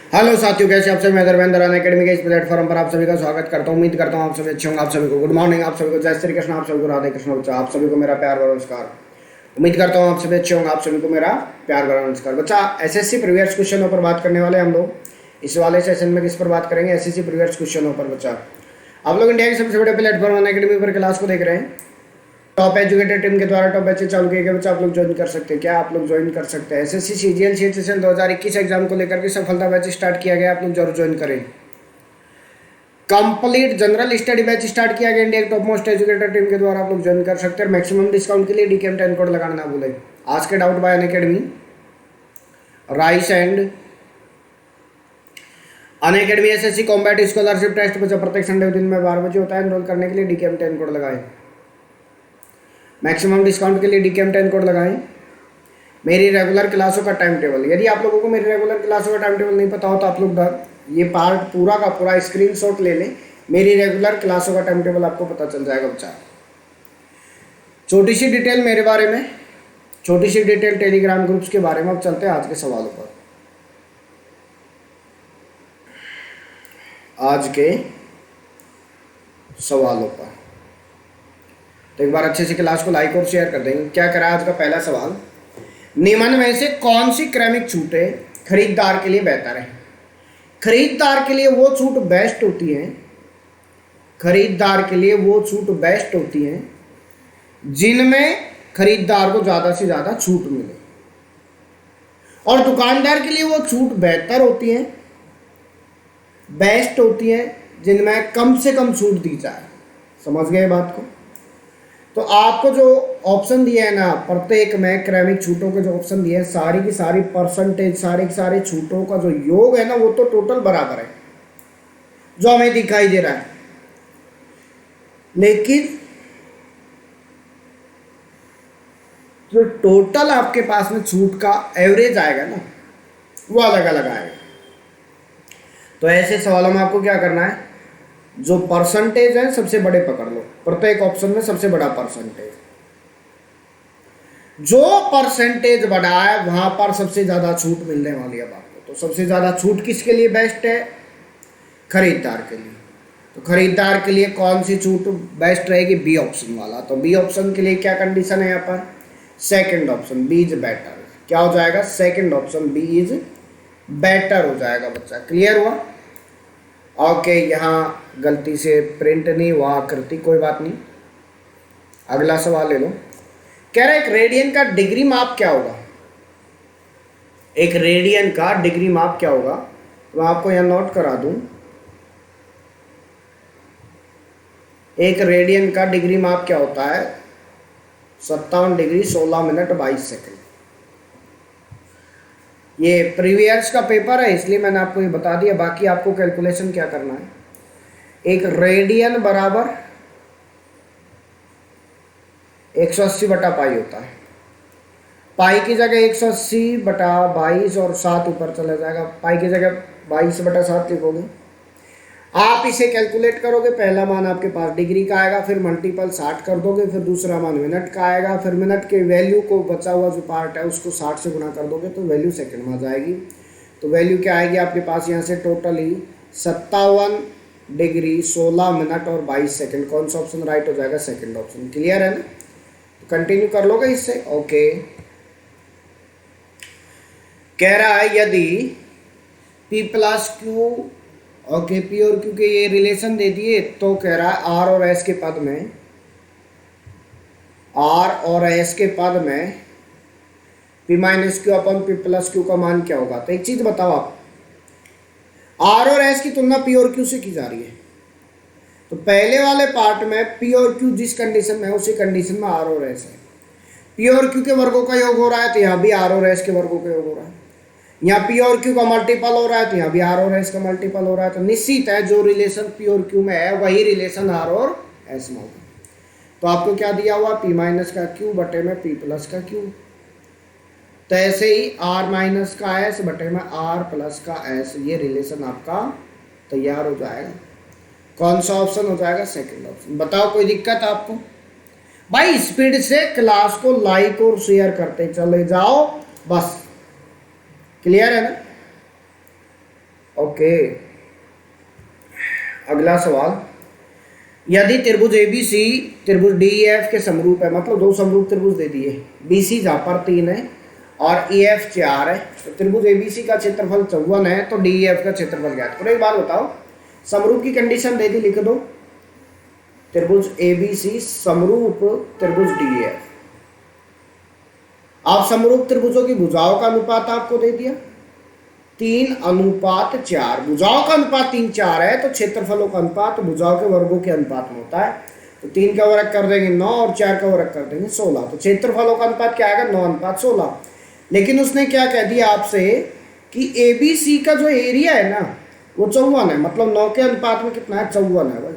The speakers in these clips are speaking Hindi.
हेलो साथियों, कैसे आप सभी? मैं धर्मेंद्र अनअकैडमी के इस प्लेटफॉर्म पर आप सभी का स्वागत करता हूं। उम्मीद करता हूं आप सभी अच्छे होंगे। आप सभी को गुड मॉर्निंग, आप सभी को जय श्री कृष्ण, आप सभी को राधे कृष्ण बच्चा, आप सभी को मेरा प्यार भरा नमस्कार। उम्मीद करता हूं आप सभी अच्छे होंगे। आप सभी को मेरा प्यार भरा नमस्कार बच्चा। एसएससी प्रीवियस क्वेश्चनों पर बात करने वाले हम लोग इस वाले सेशन में। किस पर बात करेंगे? एसएससी प्रीवियस क्वेश्चनों पर बच्चा। आप लोग इंडिया के सबसे बड़े प्लेटफॉर्म अनअकैडमी पर क्लास को देख रहे हैं। टॉप एजुकेटेड टीम के द्वारा टॉप बैचेज चालू किए गए बच्चा, आप लोग ज्वाइन कर सकते हैं। क्या आप लोग ज्वाइन कर सकते हैं? SSC CGL sheet session 2021 exam को लेकर के सफलता बैच स्टार्ट किया गया, आप लोग जरूर ज्वाइन करें। Complete general study batch start किया गया इंडिया के टॉप मोस्ट एजुकेटेड टीम के द्वारा, आप लोग ज्वाइन कर सकते हैं। मैक्सिमम डिस्काउंट के लिए डीकेएम 10 कोड लगाना ना भूलें। आज के doubt by Unacademy rise and Unacademy SSC combat scholarship test बच्चा प्रत्येक संडे दिन में 12 बजे होता है। एनरोल करने के लिए डीकेएम 10 कोड लगाएं। मैक्सिमम डिस्काउंट के लिए डीकेएम 10 कोड लगाएं। मेरी रेगुलर क्लासों का टाइम टेबल, यदि आप लोगों को मेरी रेगुलर क्लासों का टाइम टेबल नहीं पता हो तो आप लोग ये पार्ट पूरा का पूरा स्क्रीनशॉट ले लें। मेरी रेगुलर क्लासों का टाइम टेबल आपको पता चल जाएगा बच्चा। छोटी सी डिटेल मेरे बारे में, छोटी सी डिटेल टेलीग्राम ग्रुप्स के बारे में। अब चलते हैं आज के सवालों पर। आज के सवालों पर तो एक बार अच्छे से क्लास को लाइक और शेयर कर देंगे। क्या करा आज का पहला सवाल, निम्न में से कौन सी क्रमिक छूटें खरीदार के लिए बेहतर है? खरीदार के लिए वो छूट बेस्ट होती है, खरीदार के लिए वो छूट बेस्ट होती है जिनमें खरीदार को ज़्यादा से ज़्यादा छूट मिले, और दुकानदार के लिए वो छूट बेहतर होती है, बेस्ट होती है जिनमें कम से कम छूट दी जाए। समझ गए बात को? तो आपको जो ऑप्शन दिए है ना, प्रत्येक में क्रमिक छूटों के जो ऑप्शन दिए हैं, सारी की सारी परसेंटेज, सारे के सारे छूटों का जो योग है ना, वो तो टोटल बराबर है जो हमें दिखाई दे रहा है। लेकिन जो टोटल आपके पास में छूट का एवरेज आएगा ना, वो अलग अलग आएगा। तो ऐसे सवालों में आपको क्या करना है, जो परसेंटेज है सबसे बड़े पकड़ लो। प्रत्येक ऑप्शन में सबसे बड़ा परसेंटेज, जो परसेंटेज बड़ा है वहां पर सबसे ज्यादा छूट मिलने वाली है आपको। तो सबसे ज्यादा छूट किसके लिए बेस्ट है? खरीदार के लिए। तो खरीदार के लिए कौन सी छूट बेस्ट रहेगी? बी ऑप्शन वाला। तो बी ऑप्शन के लिए क्या कंडीशन है यहाँ पर? Second option B is better. क्या हो जाएगा? Second option B is better हो जाएगा बच्चा। क्लियर हुआ? ओके, यहाँ गलती से प्रिंट नहीं हुआ आकृति, कोई बात नहीं। अगला सवाल ले लो। कह रहा है एक रेडियन का डिग्री माप क्या होगा? एक रेडियन का डिग्री माप क्या होगा? तो मैं आपको यहाँ नोट करा दूं। एक रेडियन का डिग्री माप क्या होता है? 57 डिग्री 16 मिनट 22 सेकंड। ये प्रीवियस का पेपर है इसलिए मैंने आपको ये बता दिया। बाकी आपको कैलकुलेशन क्या करना है, एक रेडियन बराबर 180 बटा पाई होता है। पाई की जगह 180 बटा 22 और 7 ऊपर चला जाएगा। पाई की जगह 22 बटा 7 लिखोगे। आप इसे कैलकुलेट करोगे, पहला मान आपके पास डिग्री का आएगा, फिर मल्टीपल 60 कर दोगे, फिर दूसरा मान मिनट का आएगा, फिर मिनट के वैल्यू को बचा हुआ जो पार्ट है उसको 60 से गुणा कर दोगे तो वैल्यू सेकंड में आ जाएगी। तो वैल्यू क्या आएगी आपके पास यहाँ से? टोटली 57 डिग्री 16 मिनट और 22 सेकंड। कौन सा ऑप्शन राइट हो जाएगा? Second option. क्लियर है ना? तो कंटिन्यू कर लोगे इससे। ओके, कह रहा है यदि P plus Q, okay, P और Q के ये रिलेशन दे दिए, तो कह रहा है R और S के पद में, R और S के पद में P माइनस क्यू अपन P प्लस क्यू का मान क्या होगा? तो एक चीज बताओ आप, R और S की तुलना P और Q से की जा रही है, तो पहले वाले पार्ट में P और Q जिस कंडीशन में है उसी कंडीशन में R और S है। P और Q के वर्गों का योग हो रहा है तो यहाँ भी R और S के वर्गों का योग हो रहा है। यहाँ P और Q का मल्टीपल हो रहा है तो यहाँ भी R और S का मल्टीपल हो रहा है। तो निश्चित है जो रिलेशन P और Q में है वही रिलेशन R और S में होगा। तो आपको क्या दिया हुआ? P माइनस का Q बटे में P प्लस का Q। तो ऐसे ही R माइनस का S बटे में R प्लस का S, ये रिलेशन आपका तैयार हो जाएगा। कौन सा ऑप्शन हो जाएगा? Second option. बताओ कोई दिक्कत आपको? भाई स्पीड से क्लास को लाइक और शेयर करते चले जाओ बस। क्लियर है ना? ओके, अगला सवाल, यदि त्रिभुज ABC त्रिभुज DEF के समरूप है, मतलब दो समरूप त्रिभुज दे दिए, BC जहाँ पर 3 है और EF 4 है, तो त्रिभुज ABC का क्षेत्रफल 54 है, तो DEF का क्षेत्रफल ज्ञात करो। एक बात बताओ, समरूप की कंडीशन दे दी, लिख दो त्रिभुज ABC समरूप त्रिभुज DEF। आप समरूप त्रिभुजों की भुजाओं का अनुपात आपको दे दिया 3:4, भुजाओं का अनुपात 3:4 है, तो क्षेत्रफलों का अनुपात भुजाओं के वर्गों के अनुपात में होता है, तो 3 का वर्ग कर देंगे 9 और 4 का वर्ग कर देंगे 16, तो क्षेत्रफलों का अनुपात क्या आएगा 9:16। लेकिन उसने क्या कह दिया आपसे कि ABC का जो एरिया है ना वो 54 है, मतलब 9 के अनुपात में कितना है 54 है भाई,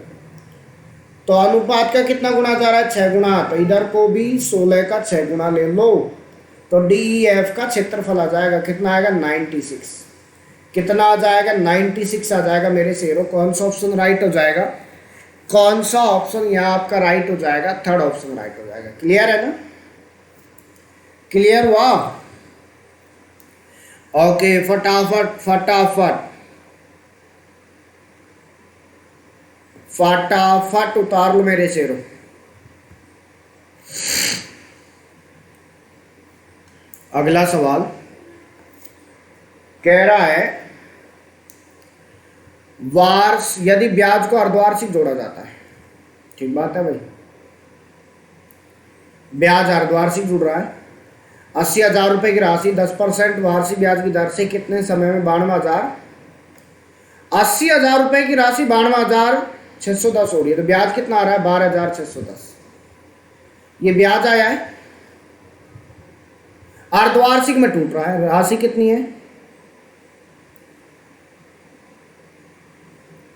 तो अनुपात का कितना गुणा जा रहा है 6 गुणा, तो इधर को भी 16 का 6 गुणा ले लो, तो DEF का क्षेत्रफल आ जाएगा कितना आएगा 96, कितना आ जाएगा 96 आ जाएगा मेरे शेरों। कौन सा ऑप्शन राइट हो जाएगा, कौन सा ऑप्शन यहाँ आपका राइट हो जाएगा, थर्ड ऑप्शन राइट हो जाएगा। क्लियर है ना, क्लियर हुआ? ओके, फटाफट फटाफट फटाफट उतार लो मेरे शेरों। अगला सवाल कह रहा है, वार्ष यदि ब्याज को अर्धवार्षिक जोड़ा जाता है, ठीक बात है भाई, ब्याज अर्धवार्षिक जुड़ रहा है, 80,000 रुपए की राशि 10% वार्षिक ब्याज की दर से कितने समय में 92,000, 80,000 रुपए की राशि 92,610 हो रही है, तो ब्याज कितना आ रहा है 12,610, ये ब्याज आया है, अर्धवार्षिक में टूट रहा है, राशि कितनी है,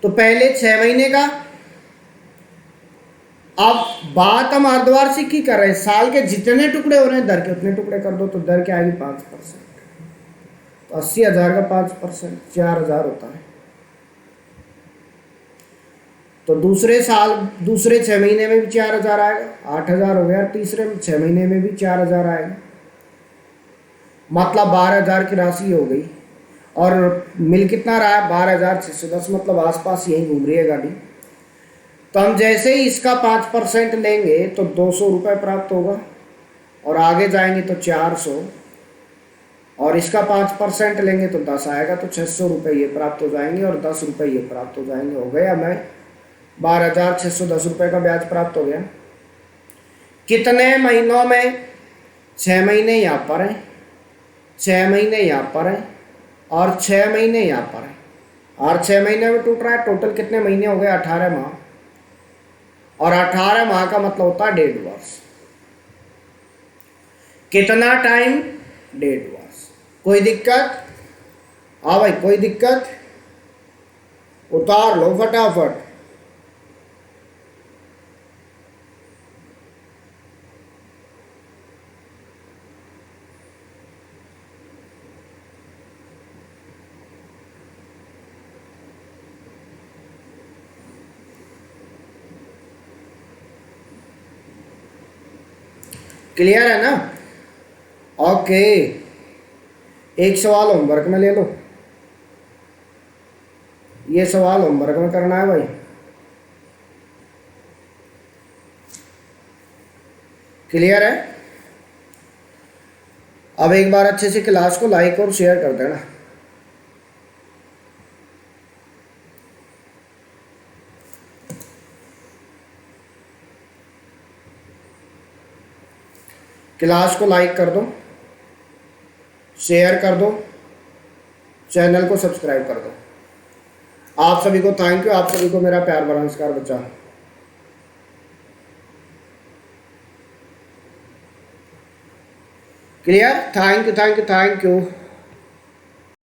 तो पहले 6 महीने का, अब बात हम अर्धवार्षिक की कर रहे हैं, साल के जितने टुकड़े हो रहे हैं दर के उतने टुकड़े कर दो, तो दर क्या आएगी 5%, तो 80,000 का 5% 4,000 होता है, तो दूसरे साल दूसरे 6 महीने में भी 4,000 आएगा, 8,000 हो गया, तीसरे 6 महीने में भी 4,000 आएगा, मतलब 12,000 की राशि हो गई, और मिल कितना रहा है 12,610, मतलब आसपास यही घूम रही है गाड़ी। तो हम जैसे ही इसका 5% लेंगे तो 200 रुपये प्राप्त होगा, और आगे जाएंगे तो 400, और इसका 5% लेंगे तो 10 आएगा, तो 600 रुपये ये प्राप्त हो जाएंगे, और 10 रुपये ये प्राप्त हो जाएंगे, हो गया हमें 12,610 रुपये का ब्याज प्राप्त हो गया। कितने महीनों में, 6 महीने यहाँ पर हैं, 6 महीने यहाँ पर हैं, और 6 महीने यहाँ पर है, और 6 महीने में टूट रहा है, टोटल कितने महीने हो गए 18 माह, और 18 माह का मतलब होता है 1.5 वर्ष। कितना टाइम 1.5 वर्ष। कोई दिक्कत? हाँ भाई, कोई दिक्कत? उतार लो फटाफट। क्लियर है ना? ओके, एक सवाल होमवर्क में ले लो, ये सवाल होमवर्क में करना है भाई। क्लियर है? अब एक बार अच्छे से क्लास को लाइक और शेयर कर देना। क्लास को लाइक कर दो, शेयर कर दो, चैनल को सब्सक्राइब कर दो। आप सभी को थैंक यू, आप सभी को मेरा प्यार भरा नमस्कार बच्चा। Clear? Thank you thank you thank you.